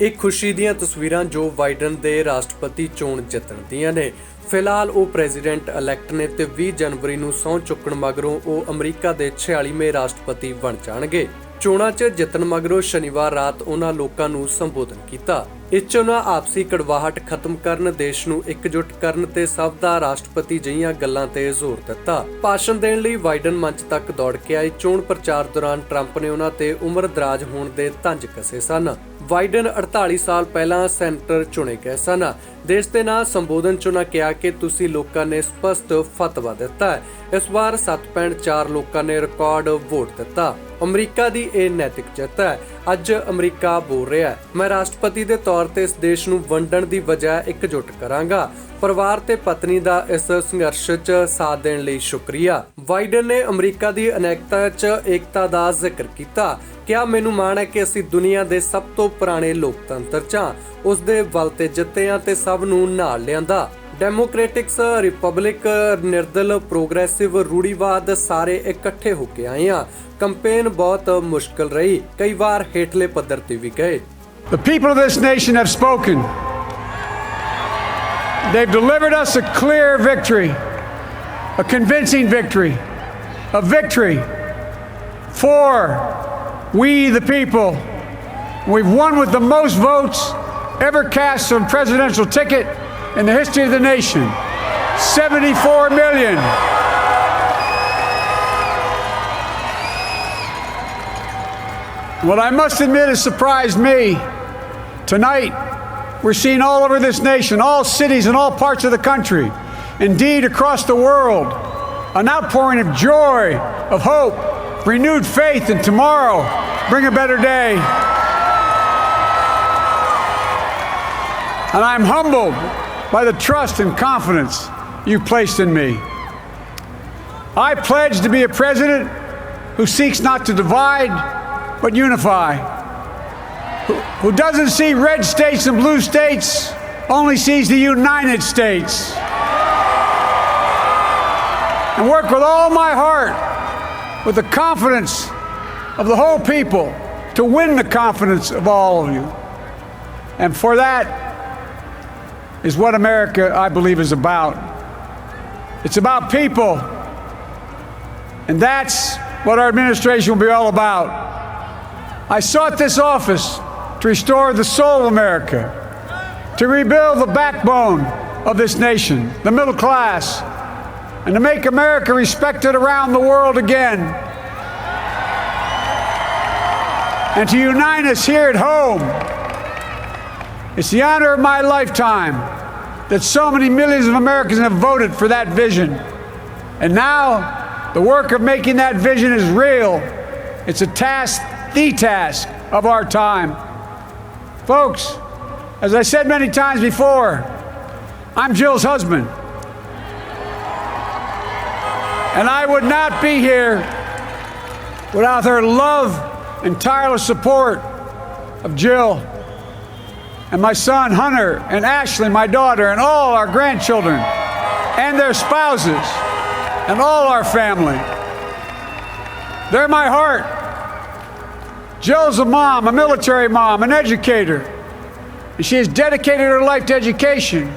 ਇਹ ਖੁਸ਼ੀ ਦੀਆਂ ਤਸਵੀਰਾਂ ਜੋ ਬਾਈਡਨ ਦੇ ਰਾਸ਼ਟਰਪਤੀ ਚੋਣ ਜਿੱਤਣ ਦੀਆਂ ਨੇ। ਫਿਲਹਾਲ ਉਹ ਪ੍ਰੈਜ਼ੀਡੈਂਟ ਇਲੈਕਟ ਨੇ ਤੇ 20 ਜਨਵਰੀ ਨੂੰ ਸਹੁੰ ਚੁੱਕਣ ਮਗਰੋਂ ਉਹ ਅਮਰੀਕਾ ਦੇ 46ਵੇਂ ਰਾਸ਼ਟਰਪਤੀ ਬਣ ਜਾਣਗੇ। ਚੋਣਾਂ 'ਚ ਜਿੱਤਣ ਮਗਰੋਂ ਸ਼ਨੀਵਾਰ ਰਾਤ ਉਹਨਾਂ ਲੋਕਾਂ ਨੂੰ ਸੰਬੋਧਨ ਕੀਤਾ। ਇਸ 'ਚ ਉਹਨਾਂ ਆਪਸੀ ਕੜਵਾਹਟ ਖਤਮ ਕਰਨ, ਦੇਸ਼ ਨੂੰ ਇਕਜੁੱਟ ਕਰਨ ਤੇ ਸਭ ਦਾ ਰਾਸ਼ਟਰਪਤੀ ਜਿਹੀਆਂ ਗੱਲਾਂ ਤੇ ਜ਼ੋਰ ਦਿੱਤਾ। ਭਾਸ਼ਣ ਦੇਣ ਲਈ ਬਾਈਡਨ ਮੰਚ ਤੱਕ ਦੌੜ ਕੇ ਆਏ। ਚੋਣ ਪ੍ਰਚਾਰ ਦੌਰਾਨ ਟਰੰਪ ਨੇ ਉਹਨਾਂ ਤੇ ਉਮਰ ਦਰਾਜ਼ ਹੋਣ ਦੇ ਤੰਜ ਕੱਸੇ ਸਨ। ਬਾਈਡਨ 48 ਸਾਲ ਪਹਿਲਾਂ ਸੈਨੇਟਰ ਚੁਣੇ ਗਏ ਸਨ। ਦੇਸ਼ ਦੇ ਨਾਂ ਸੰਬੋਧਨ 'ਚ ਉਹਨਾਂ ਕਿਹਾ ਕਿ ਤੁਸੀਂ ਲੋਕਾਂ ਨੇ ਸਪਸ਼ਟ ਫਤਵਾ ਦਿੱਤਾ ਹੈ। ਇਸ ਵਾਰ 7.4 ਲੋਕਾਂ ਨੇ ਰਿਕਾਰਡ ਵੋਟ ਦਿੱਤਾ। ਅਮਰੀਕਾ ਦੀ ਇਹ ਨੈਤਿਕ ਜਿੱਤ ਹੈ। ਅੱਜ ਅਮਰੀਕਾ ਬੋਲ ਰਿਹਾ ਹੈ, ਮੈਂ ਰਾਸ਼ਟਰਪਤੀ ਦੇ ਤੌਰ ਤੇ ਇਸ ਦੇਸ਼ ਨੂੰ ਵੰਡਣ ਦੀ ਬਜਾਏ ਇਕਜੁੱਟ ਕਰਾਂਗਾ। ਪਰਿਵਾਰ ਤੇ ਪਤਨੀ ਦਾ ਇਸ ਸੰਘਰਸ਼ 'ਚ ਸਾਥ ਦੇਣ ਲਈ ਸ਼ੁਕਰੀਆ। ਬਾਈਡਨ ਨੇ ਅਮਰੀਕਾ ਦੀ ਅਨੇਕਤਾ 'ਚ ਏਕਤਾ ਦਾ ਜ਼ਿਕਰ ਕੀਤਾ। ਕਿਹਾ, ਮੈਨੂੰ ਮਾਣ ਹੈ ਕਿ ਅਸੀਂ ਦੁਨੀਆ ਦੇ ਸਭ ਤੋਂ ਪੁਰਾਣੇ ਲੋਕਤੰਤਰ 'ਚ ਹਾਂ, ਉਸ ਦੇ ਬਲ ਤੇ ਜਿੱਤੇ ਹਾਂ ਤੇ ਸਭ ਨੂੰ ਨਾਲ ਲਿਆਂਦਾ। ਡੈਮੋਕ੍ਰੈਟਿਕਸ, ਰਿਪਬਲਿਕ, ਨਿਰਦਲ, ਪ੍ਰੋਗਰੈਸਿਵ, ਰੂੜੀਵਾਦ ਸਾਰੇ ਇਕੱਠੇ ਹੋ ਕੇ ਆਏ ਹਾਂ। ਕੰਪੇਨ ਬਹੁਤ ਮੁਸ਼ਕਲ ਰਹੀ, ਕਈ ਵਾਰ ਹੇਠਲੇ ਪੱਧਰ ਤੇ ਵੀ ਗਏ। The people of this nation have spoken. They've delivered us a clear victory, a convincing victory, a victory for we the people. We've won with the most votes ever cast on a presidential ticket in the history of the nation. 74 million. What I must admit has surprised me. Tonight, we're seeing all over this nation, all cities and all parts of the country, indeed across the world, an outpouring of joy, of hope, renewed faith in tomorrow, bring a better day. And I'm humbled by the trust and confidence you've placed in me. I pledge to be a president who seeks not to divide, but unify. Who doesn't see red states and blue states, only sees the United States. And work with all my heart, with the confidence of the whole people, to win the confidence of all of you. And for that is what America, I believe, is about. It's about people. And that's what our administration will be all about. I sought this office to restore the soul of America, to rebuild the backbone of this nation, the middle class, and to make America respected around the world again, and to unite us here at home. It's the honor of my lifetime that so many millions of Americans have voted for that vision. And now the work of making that vision is real. It's a task, the task of our time. Folks, as I said many times before, I'm Jill's husband. And I would not be here without her love and tireless support of Jill and my son Hunter and Ashley, my daughter, and all our grandchildren and their spouses and all our family. They're my heart. Jill's a mom, a military mom, an educator, and she has dedicated her life to education.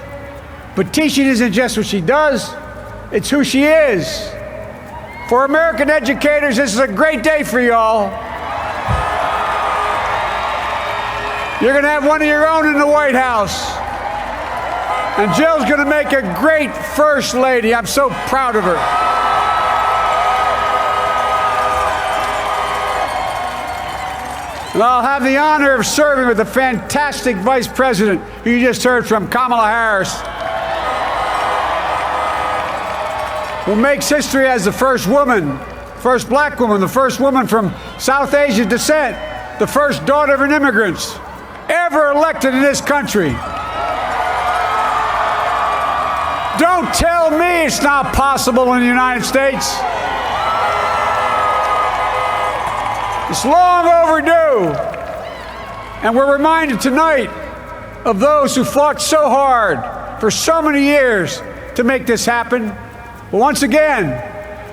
But teaching isn't just what she does, it's who she is. For American educators, this is a great day for y'all. You're going to have one of your own in the White House. And Jill's going to make a great First Lady. I'm so proud of her. And I'll have the honor of serving with the fantastic Vice President who you just heard from, Kamala Harris, who makes history as the first woman, first black woman, the first woman from South Asian descent, the first daughter of an immigrant ever elected in this country. Don't tell me it's not possible in the United States. It's long overdue. And we're reminded tonight of those who fought so hard for so many years to make this happen. But once again,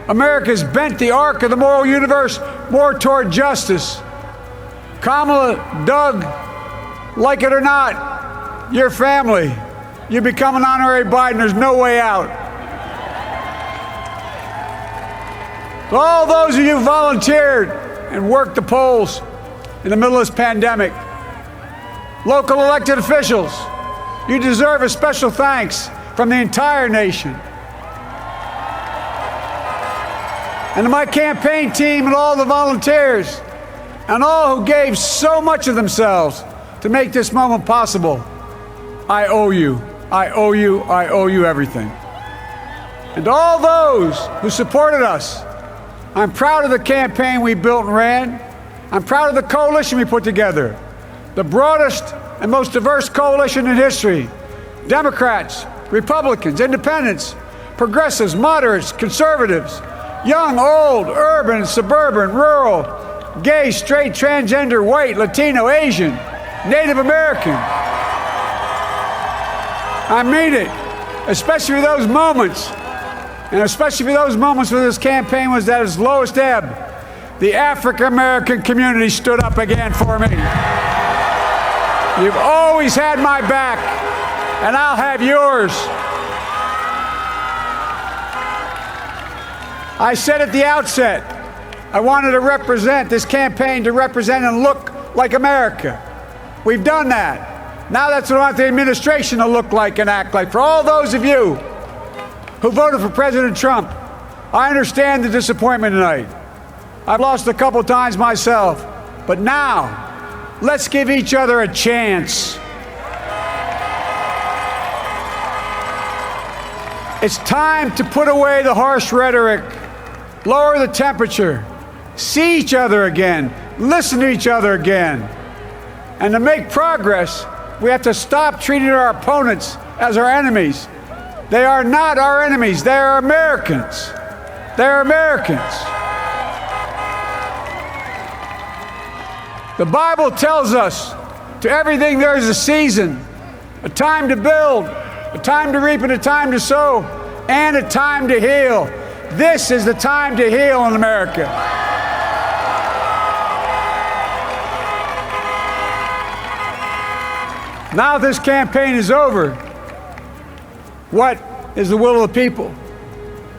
America's bent the arc of the moral universe more toward justice. Kamala, Doug, Like it or not, your family, you become an honorary Biden, there's no way out. To all those of you who volunteered and worked the polls in the middle of this pandemic, local elected officials, you deserve a special thanks from the entire nation. And to my campaign team and all the volunteers and all who gave so much of themselves to make this moment possible, I owe you. I owe you. I owe you everything. And to all those who supported us, I'm proud of the campaign we built and ran. I'm proud of the coalition we put together, the broadest and most diverse coalition in history. Democrats, Republicans, independents, progressives, moderates, conservatives, young, old, urban, suburban, rural, gay, straight, transgender, white, Latino, Asian, Native American. I mean it, especially for those moments, and especially for those moments where this campaign was at its lowest ebb. The African American community stood up again for me. You've always had my back, and I'll have yours. I said at the outset, I wanted to represent this campaign to represent and look like America. We've done that. Now that's what I want the administration to look like and act like. For all those of you who voted for President Trump, I understand the disappointment tonight. I've lost a couple times myself, but now let's give each other a chance. It's time to put away the harsh rhetoric, lower the temperature, see each other again, listen to each other again. And to make progress, we have to stop treating our opponents as our enemies. They are not our enemies, they are Americans. They're Americans. The Bible tells us to everything there is a season, a time to build, a time to reap and a time to sow, and a time to heal. This is the time to heal in America. Now this campaign is over. What is the will of the people?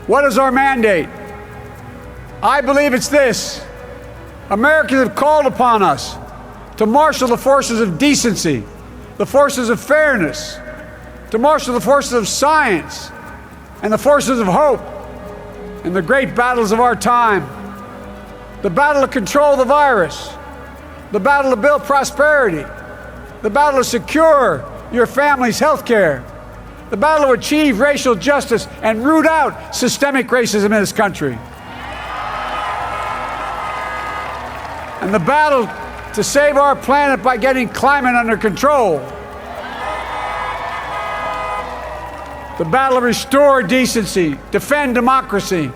What is our mandate? I believe it's this. Americans have called upon us to marshal the forces of decency, the forces of fairness, to marshal the forces of science and the forces of hope in the great battles of our time. The battle to control the virus, the battle to build prosperity, the battle to secure your family's health care, the battle to achieve racial justice and root out systemic racism in this country, and the battle to save our planet by getting climate under control, the battle to restore decency, defend democracy,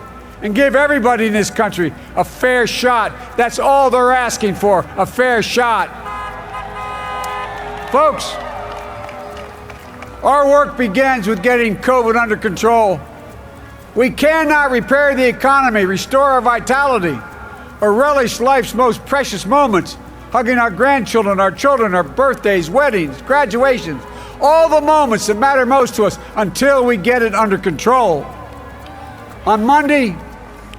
and give everybody in this country a fair shot. That's all they're asking for, a fair shot. Folks, our work begins with getting COVID under control. We cannot repair the economy, restore our vitality, or relish life's most precious moments, hugging our grandchildren, our children, our birthdays, weddings, graduations, all the moments that matter most to us until we get it under control. On Monday,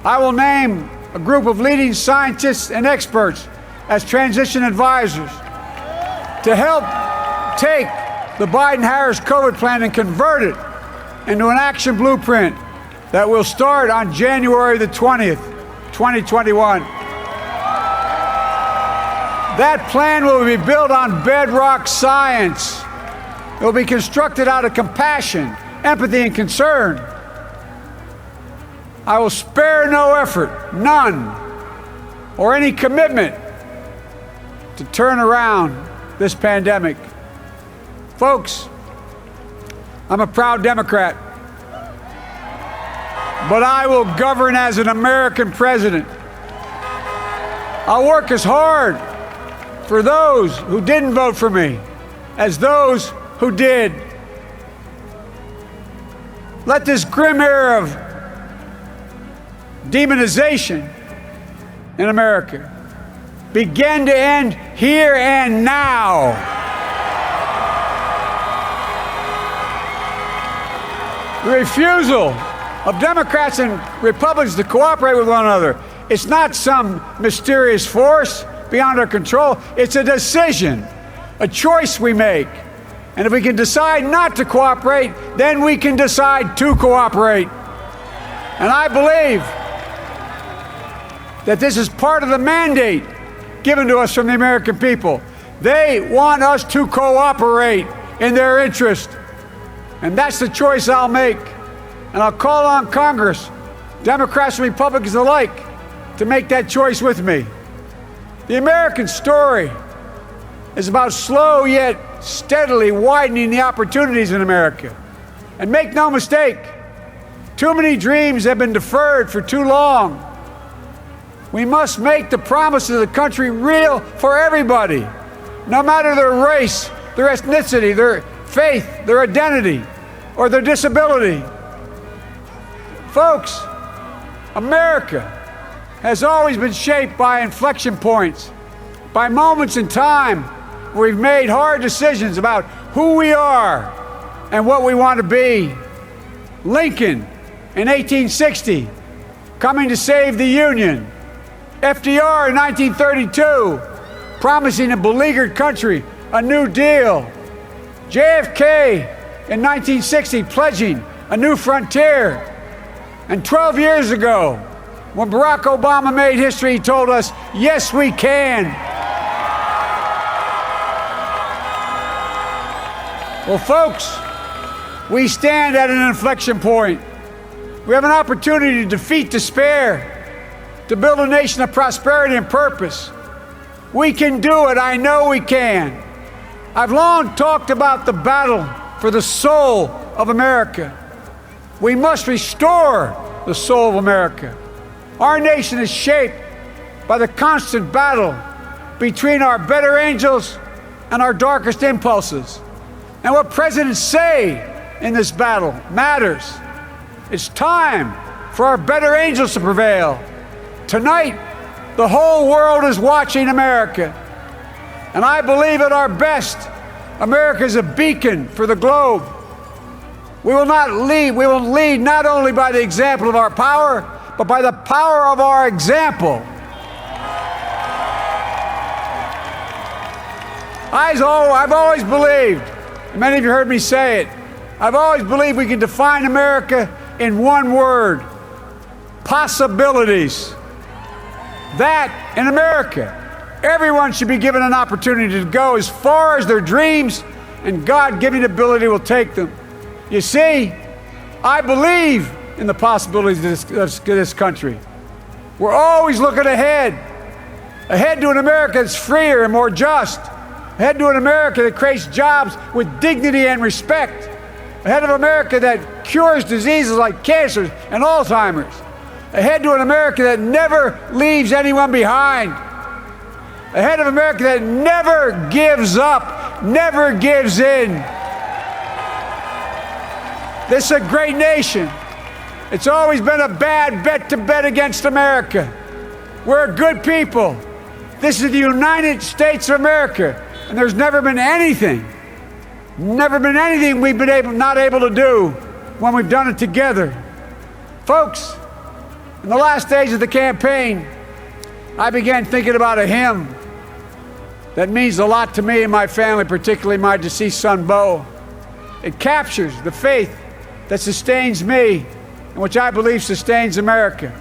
I will name a group of leading scientists and experts as transition advisors to help take the Biden-Harris COVID plan and convert it into an action blueprint that will start on January the 20th, 2021. That plan will be built on bedrock science. It will be constructed out of compassion, empathy, and concern. I will spare no effort, none, or any commitment to turn around this pandemic. Folks, I'm a proud Democrat, but I will govern as an American president. I'll work as hard for those who didn't vote for me as those who did. Let this grim era of demonization in America begin to end here and now. The refusal of Democrats and Republicans to cooperate with one another. It's not some mysterious force beyond our control. It's a decision, a choice we make. And if we can decide not to cooperate, then we can decide to cooperate. And I believe that this is part of the mandate given to us from the American people. They want us to cooperate in their interest. And that's the choice I'll make. And I'll call on Congress, Democrats and Republicans alike, to make that choice with me. The American story is about slow yet steadily widening the opportunities in America. And make no mistake, too many dreams have been deferred for too long. We must make the promises of the country real for everybody, no matter their race, their ethnicity, their faith, their identity, or their disability. Folks, America has always been shaped by inflection points, by moments in time where we've made hard decisions about who we are and what we want to be. Lincoln in 1860, coming to save the Union. FDR in 1932, promising a beleaguered country a new deal. JFK in 1960, pledging a new frontier. And 12 years ago, when Barack Obama made history, he told us, yes, we can. Well, folks, we stand at an inflection point. We have an opportunity to defeat despair, to build a nation of prosperity and purpose. We can do it. I know we can. I've long talked about the battle for the soul of America. We must restore the soul of America. Our nation is shaped by the constant battle between our better angels and our darkest impulses. And what presidents say in this battle matters. It's time for our better angels to prevail. Tonight, the whole world is watching America. And I believe at our best, America is a beacon for the globe. We will lead not only by the example of our power, but by the power of our example. I've always believed, and many of you heard me say it, I've always believed we can define America in one word: possibilities. That in America, everyone should be given an opportunity to go as far as their dreams and God-given ability will take them. You see, I believe in the possibilities of this country. We're always looking ahead to an America that's freer and more just, ahead to an America that creates jobs with dignity and respect, ahead of America that cures diseases like cancer and Alzheimer's, ahead to an America that never leaves anyone behind, ahead of America that never gives up, never gives in. This is a great nation. It's always been a bad bet to bet against America. We're good people. This is the United States of America, and there's never been anything we've been not able to do when we've done it together. Folks, in the last days of the campaign, I began thinking about a hymn that means a lot to me and my family, particularly my deceased son, Bo. It captures the faith that sustains me and which I believe sustains America.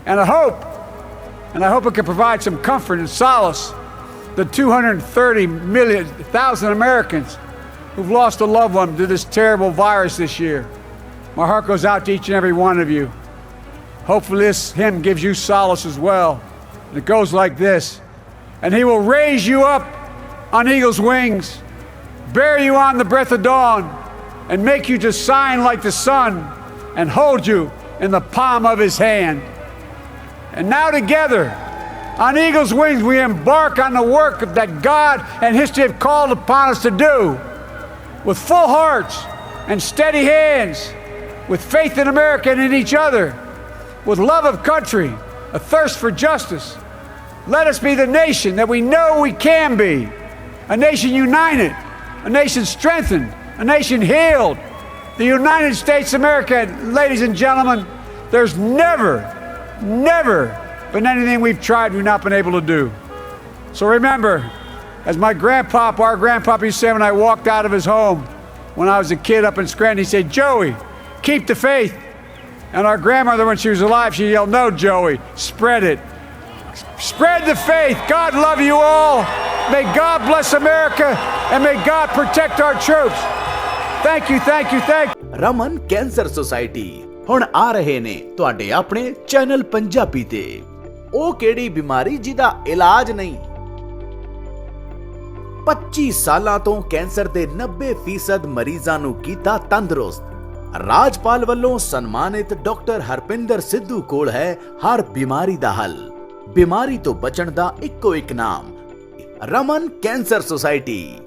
And I hope it can provide some comfort and solace the 230,000 Americans who've lost a loved one to this terrible virus this year. My heart goes out to each and every one of you. Hopefully this hymn gives you solace as well. And it goes like this: and he will raise you up on eagle's wings, bear you on the breath of dawn, and make you to shine like the sun, and hold you in the palm of his hand. And now together, on eagle's wings, we embark on the work that God and history have called upon us to do, with full hearts and steady hands, with faith in America and in each other, with love of country, a thirst for justice. Let us be the nation that we know we can be, a nation united, a nation strengthened, a nation healed, The United States of America, ladies and gentlemen, there's never been anything we've tried we've not been able to do. So remember, as my grandpapa, our grandpapa used to say when I walked out of his home when I was a kid up in Scranton, he said, "Joey, keep the faith." And our grandmother, when she was alive, she yelled, "No, Joey, spread it. Spread the faith. God love you all. May God bless America and may God protect our troops. Thank you, thank you, thank you." Raman cancer society ਹੁਣ ਆ ਰਹੇ ਨੇ ਤੁਹਾਡੇ ਆਪਣੇ channel Punjabi ਤੇ। ਉਹ ਕਿਹੜੀ ਬਿਮਾਰੀ ਜਿਹਦਾ ਇਲਾਜ ਨਹੀਂ। 25 ਸਾਲਾਂ ਤੋਂ ਕੈਂਸਰ ਦੇ 90% ਮਰੀਜ਼ਾਂ ਨੂੰ ਕੀਤਾ ਤੰਦਰੁਸਤ। ਰਾਜਪਾਲ ਵੱਲੋਂ ਸਨਮਾਨਿਤ ਡਾਕਟਰ ਹਰਪਿੰਦਰ ਸਿੱਧੂ ਕੋਲ ਹੈ ਹਰ ਬਿਮਾਰੀ ਦਾ ਹੱਲ। ਬਿਮਾਰੀ ਤੋਂ ਬਚਣ ਦਾ ਇੱਕੋ ਇੱਕ ਨਾਮ, ਰਮਨ ਕੈਂਸਰ ਸੁਸਾਇਟੀ।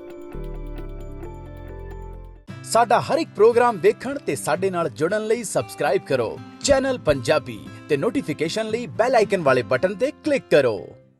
ਸਾਡਾ ਹਰ ਇੱਕ ਪ੍ਰੋਗਰਾਮ ਦੇਖਣ ਤੇ ਸਾਡੇ ਨਾਲ ਜੁੜਨ ਲਈ ਸਬਸਕ੍ਰਾਈਬ ਕਰੋ ਚੈਨਲ ਪੰਜਾਬੀ ਤੇ ਨੋਟੀਫਿਕੇਸ਼ਨ ਲਈ ਬੈਲ ਆਈਕਨ ਵਾਲੇ ਬਟਨ ਤੇ ਕਲਿੱਕ ਕਰੋ।